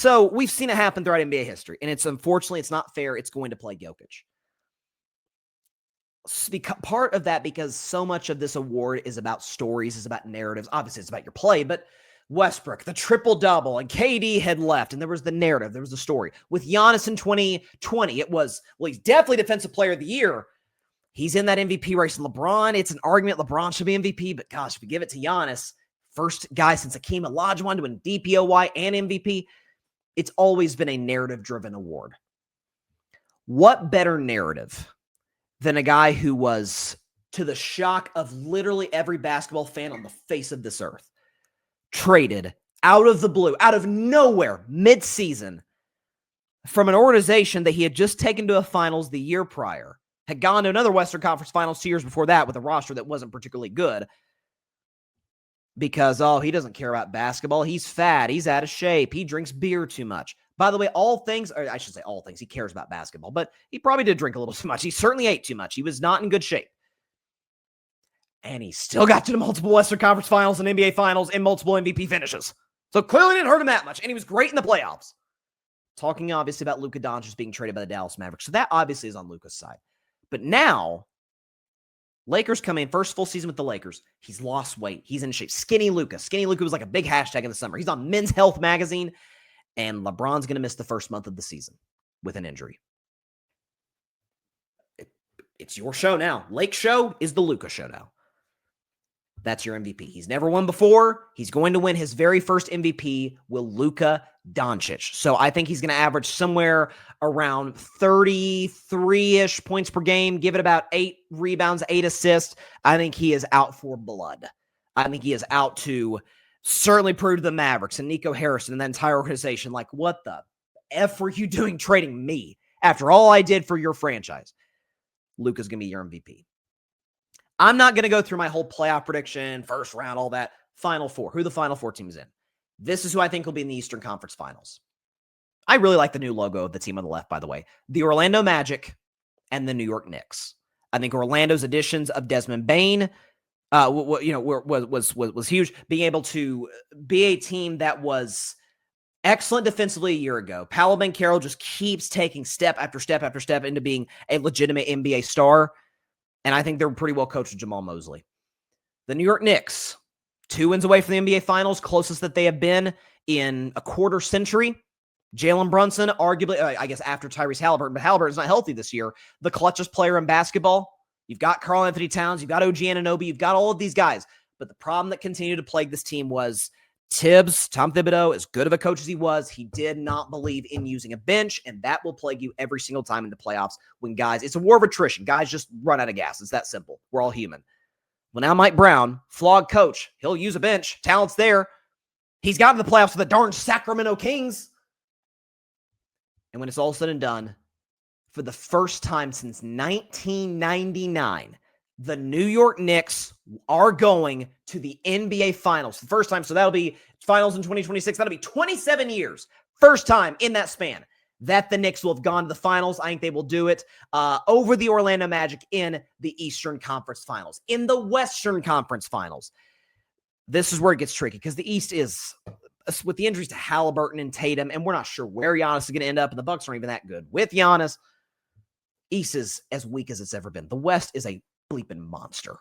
So we've seen it happen throughout NBA history, and unfortunately, it's not fair. It's going to plague Jokic. Part of that because so much of this award is about stories, is about narratives. Obviously, it's about your play, but Westbrook, the triple-double, and KD had left, and there was the narrative, there was the story. With Giannis in 2020, it was, well, he's definitely Defensive Player of the Year. He's in that MVP race. And LeBron, it's an argument LeBron should be MVP, but gosh, if we give it to Giannis, first guy since Hakeem Olajuwon to win DPOY and MVP, it's always been a narrative-driven award. What better narrative than a guy who was, to the shock of literally every basketball fan on the face of this earth, traded out of the blue, out of nowhere, mid-season, from an organization that he had just taken to a finals the year prior, had gone to another Western Conference Finals 2 years before that with a roster that wasn't particularly good because, he doesn't care about basketball. He's fat. He's out of shape. He drinks beer too much. By the way, all things, he cares about basketball, but he probably did drink a little too much. He certainly ate too much. He was not in good shape. And he still got to the multiple Western Conference Finals and NBA Finals and multiple MVP finishes. So clearly didn't hurt him that much. And he was great in the playoffs. Talking obviously about Luka Doncic being traded by the Dallas Mavericks. So that obviously is on Luka's side. But now, Lakers come in, first full season with the Lakers. He's lost weight. He's in shape. Skinny Luka. Skinny Luka was like a big hashtag in the summer. He's on Men's Health magazine. And LeBron's going to miss the first month of the season with an injury. It's your show now. Lake show is the Luka show now. That's your MVP. He's never won before. He's going to win his very first MVP with Luka Doncic. So I think he's going to average somewhere around 33-ish points per game, give it about 8 rebounds, 8 assists. I think he is out for blood. I think he is out to certainly prove to the Mavericks and Nico Harrison and that entire organization, like, what the F were you doing trading me after all I did for your franchise? Luka's going to be your MVP. I'm not going to go through my whole playoff prediction, first round, all that. Final four, who the Final Four team is in. This is who I think will be in the Eastern Conference Finals. I really like the new logo of the team on the left, by the way. The Orlando Magic and the New York Knicks. I think Orlando's additions of Desmond Bane was huge. Being able to be a team that was excellent defensively a year ago. Paolo Banchero just keeps taking step after step after step into being a legitimate NBA star. And I think they're pretty well coached with Jamal Mosley. The New York Knicks, 2 wins away from the NBA Finals, closest that they have been in a quarter century. Jalen Brunson, arguably, I guess after Tyrese Halliburton, but Halliburton's not healthy this year. The clutchest player in basketball. You've got Karl Anthony Towns. You've got OG Anunoby. You've got all of these guys. But the problem that continued to plague this team was Tibbs, Tom Thibodeau, as good of a coach as he was, he did not believe in using a bench, and that will plague you every single time in the playoffs when guys, it's a war of attrition. Guys just run out of gas. It's that simple. We're all human. Well, now Mike Brown, flawed coach, he'll use a bench. Talent's there. He's got to the playoffs with the darn Sacramento Kings. And when it's all said and done, for the first time since 1999, the New York Knicks are going to the NBA Finals. The first time, so that'll be Finals in 2026. That'll be 27 years. First time in that span that the Knicks will have gone to the Finals. I think they will do it over the Orlando Magic in the Eastern Conference Finals. In the Western Conference Finals, this is where it gets tricky because the East is, with the injuries to Halliburton and Tatum, and we're not sure where Giannis is going to end up, and the Bucks aren't even that good with Giannis. East is as weak as it's ever been. The West is a bleeping monster.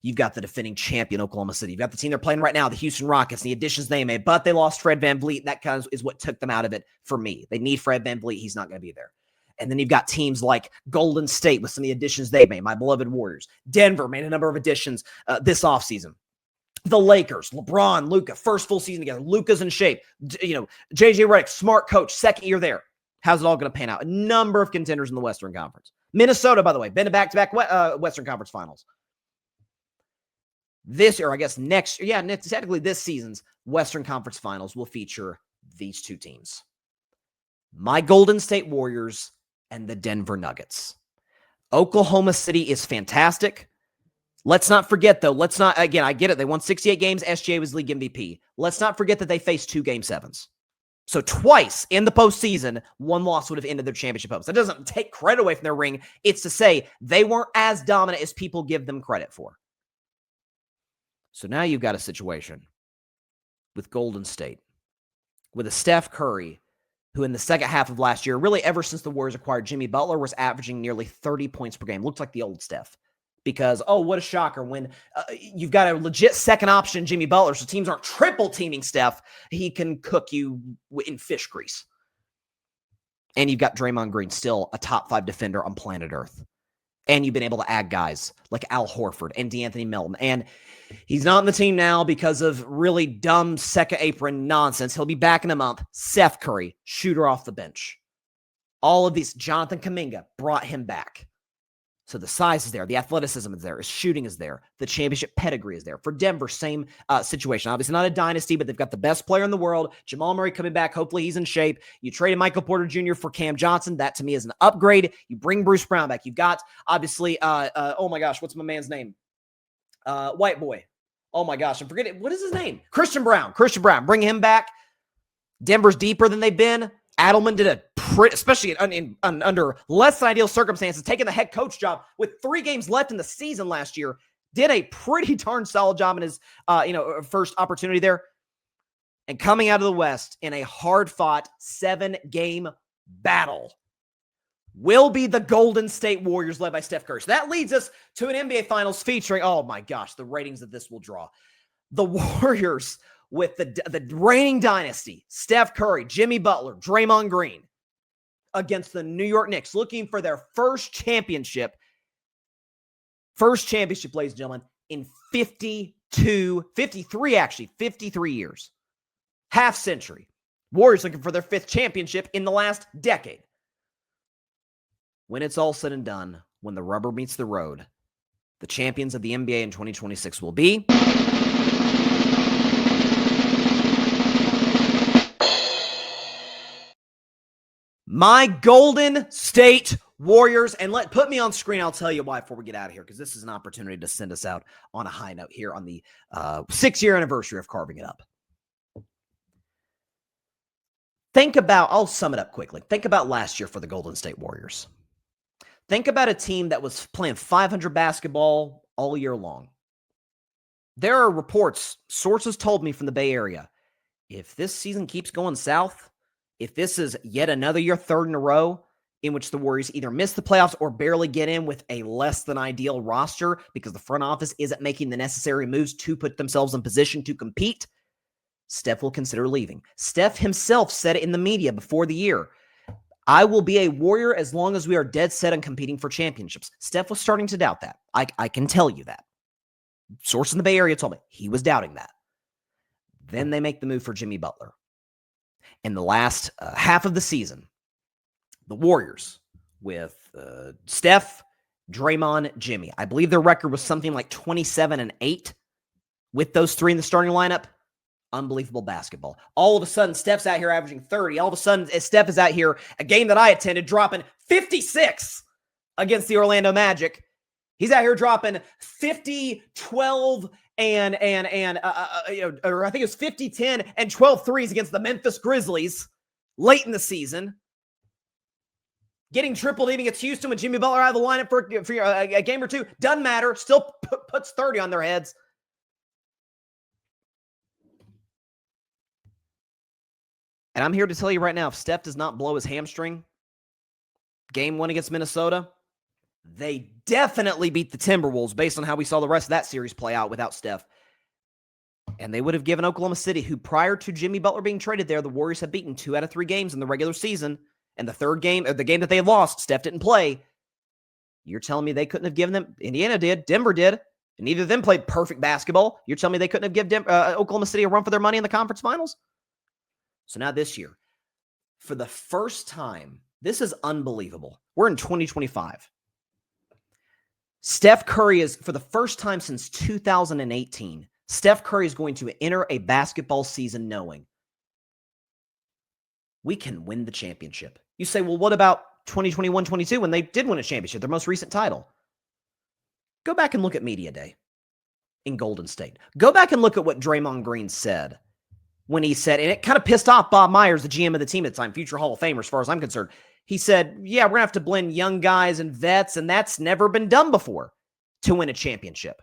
You've got the defending champion Oklahoma City. You've got the team they're playing right now, the Houston Rockets, and the additions they made, but they lost Fred VanVleet. That kind of is what took them out of it for me. They need Fred VanVleet. He's not going to be there. And then you've got teams like Golden State with some of the additions they made, my beloved Warriors. Denver made a number of additions this offseason. The Lakers, LeBron, Luka, first full season together. Luka's in shape. JJ Redick, smart coach, second year there. How's it all going to pan out? A number of contenders in the Western Conference. Minnesota, by the way, been to back-to-back Western Conference Finals. This year, I guess next year, technically this season's Western Conference Finals will feature these two teams. My Golden State Warriors and the Denver Nuggets. Oklahoma City is fantastic. Let's not forget, though, again, I get it. They won 68 games. SGA was league MVP. Let's not forget that they faced 2 Game 7s. So twice in the postseason, one loss would have ended their championship hopes. That doesn't take credit away from their ring. It's to say they weren't as dominant as people give them credit for. So now you've got a situation with Golden State, with a Steph Curry who in the second half of last year, really ever since the Warriors acquired Jimmy Butler, was averaging nearly 30 points per game. Looked like the old Steph. Because, oh, what a shocker when you've got a legit second option, Jimmy Butler, so teams aren't triple teaming Steph. He can cook you in fish grease. And you've got Draymond Green, still a top 5 defender on planet Earth. And you've been able to add guys like Al Horford and DeAnthony Melton. And he's not on the team now because of really dumb second apron nonsense. He'll be back in a month. Seth Curry, shooter off the bench. All of these, Jonathan Kuminga brought him back. So the size is there. The athleticism is there. His shooting is there. The championship pedigree is there. For Denver, same situation. Obviously not a dynasty, but they've got the best player in the world. Jamal Murray coming back. Hopefully he's in shape. You traded Michael Porter Jr. for Cam Johnson. That to me is an upgrade. You bring Bruce Brown back. You've got, obviously, oh my gosh, what's my man's name? White boy. Oh my gosh, I'm forgetting. What is his name? Christian Brown. Christian Brown. Bring him back. Denver's deeper than they've been. Adelman did a especially under less than ideal circumstances, taking the head coach job with 3 games left in the season last year, did a pretty darn solid job in his first opportunity there. And coming out of the West in a hard-fought 7-game battle will be the Golden State Warriors led by Steph Curry. So that leads us to an NBA Finals featuring, oh my gosh, the ratings that this will draw. The Warriors with the reigning dynasty, Steph Curry, Jimmy Butler, Draymond Green, against the New York Knicks, looking for their first championship, ladies and gentlemen, in 53 years. Half century. Warriors looking for their 5th championship in the last decade. When it's all said and done, when the rubber meets the road, the champions of the NBA in 2026 will be... my Golden State Warriors. And put me on screen. I'll tell you why before we get out of here, because this is an opportunity to send us out on a high note here on the 6-year anniversary of carving it up. I'll sum it up quickly. Think about last year for the Golden State Warriors. Think about a team that was playing 500 basketball all year long. There are reports, sources told me from the Bay Area, if this season keeps going south, if this is yet another year, 3rd in a row, in which the Warriors either miss the playoffs or barely get in with a less than ideal roster because the front office isn't making the necessary moves to put themselves in position to compete, Steph will consider leaving. Steph himself said it in the media before the year, I will be a Warrior as long as we are dead set on competing for championships. Steph was starting to doubt that. I can tell you that. Source in the Bay Area told me he was doubting that. Then they make the move for Jimmy Butler. In the last half of the season, the Warriors with Steph, Draymond, Jimmy. I believe their record was something like 27-8 with those 3 in the starting lineup. Unbelievable basketball. All of a sudden, Steph's out here averaging 30. All of a sudden, Steph is out here, a game that I attended, dropping 56 against the Orlando Magic. He's out here dropping 50, 12, or I think it was 50, 10, and 12 threes against the Memphis Grizzlies late in the season. Getting triple-teaming against Houston with Jimmy Butler out of the lineup for a game or 2. Doesn't matter. Still puts 30 on their heads. And I'm here to tell you right now, if Steph does not blow his hamstring, game 1 against Minnesota, they definitely beat the Timberwolves based on how we saw the rest of that series play out without Steph. And they would have given Oklahoma City, who prior to Jimmy Butler being traded there, the Warriors had beaten 2 out of 3 games in the regular season. And the third game, or the game that they had lost, Steph didn't play. You're telling me they couldn't have given them? Indiana did. Denver did. And neither of them played perfect basketball. You're telling me they couldn't have given Oklahoma City a run for their money in the conference finals? So now this year, for the first time, this is unbelievable. We're in 2025. Steph Curry is, for the first time since 2018, Steph Curry is going to enter a basketball season knowing we can win the championship. You say, well, what about 2021-22 when they did win a championship, their most recent title? Go back and look at Media Day in Golden State. Go back and look at what Draymond Green said when he said, and it kind of pissed off Bob Myers, the GM of the team at the time, future Hall of Famer as far as I'm concerned. He said, yeah, we're going to have to blend young guys and vets, and that's never been done before to win a championship.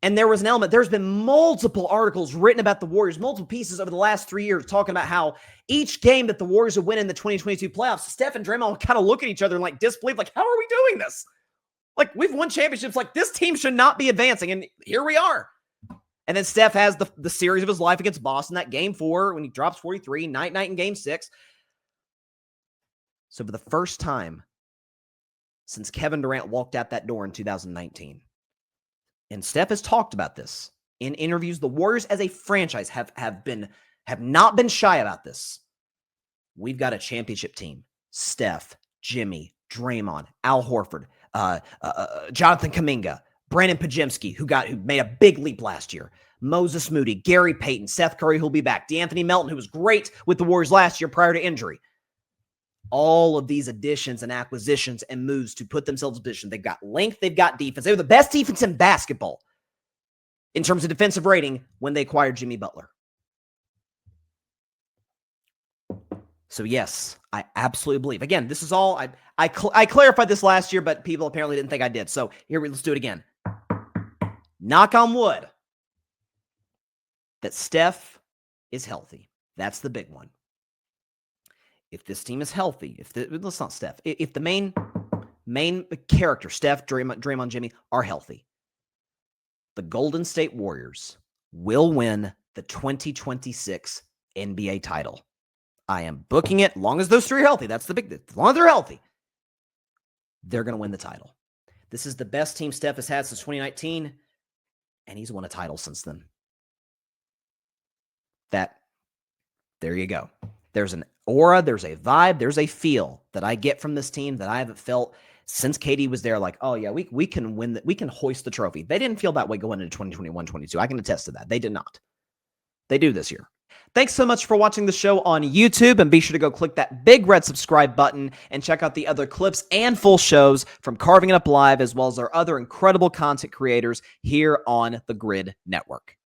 And there was an element, there's been multiple articles written about the Warriors, multiple pieces over the last 3 years talking about how each game that the Warriors would win in the 2022 playoffs, Steph and Draymond kind of look at each other and like disbelief, like, how are we doing this? Like, we've won championships. Like, this team should not be advancing. And here we are. And then Steph has the series of his life against Boston, that game 4 when he drops 43, night in game 6. So for the first time since Kevin Durant walked out that door in 2019, and Steph has talked about this in interviews, the Warriors as a franchise have not been shy about this. We've got a championship team. Steph, Jimmy, Draymond, Al Horford, Jonathan Kuminga, Brandon Pajemski, who made a big leap last year, Moses Moody, Gary Payton, Seth Curry, who'll be back, DeAnthony Melton, who was great with the Warriors last year prior to injury. All of these additions and acquisitions and moves to put themselves in position. They've got length, they've got defense. They were the best defense in basketball in terms of defensive rating when they acquired Jimmy Butler. So yes, I absolutely believe. Again, this is all, I clarified this last year, but people apparently didn't think I did. So let's do it again. Knock on wood that Steph is healthy. That's the big one. If this team is healthy, let's not Steph. If the main character, Steph, Draymond, Jimmy, are healthy, the Golden State Warriors will win the 2026 NBA title. I am booking it. As long as those three are healthy, that's the big thing. As long as they're healthy, they're going to win the title. This is the best team Steph has had since 2019, and he's won a title since then. There you go. There's an aura, there's a vibe, there's a feel that I get from this team that I haven't felt since KD was there. Like, oh yeah, we can win, we can hoist the trophy. They didn't feel that way going into 2021-22. I can attest to that. They did not. They do this year. Thanks so much for watching the show on YouTube, and be sure to go click that big red subscribe button and check out the other clips and full shows from Carving It Up Live, as well as our other incredible content creators here on the Grid Network.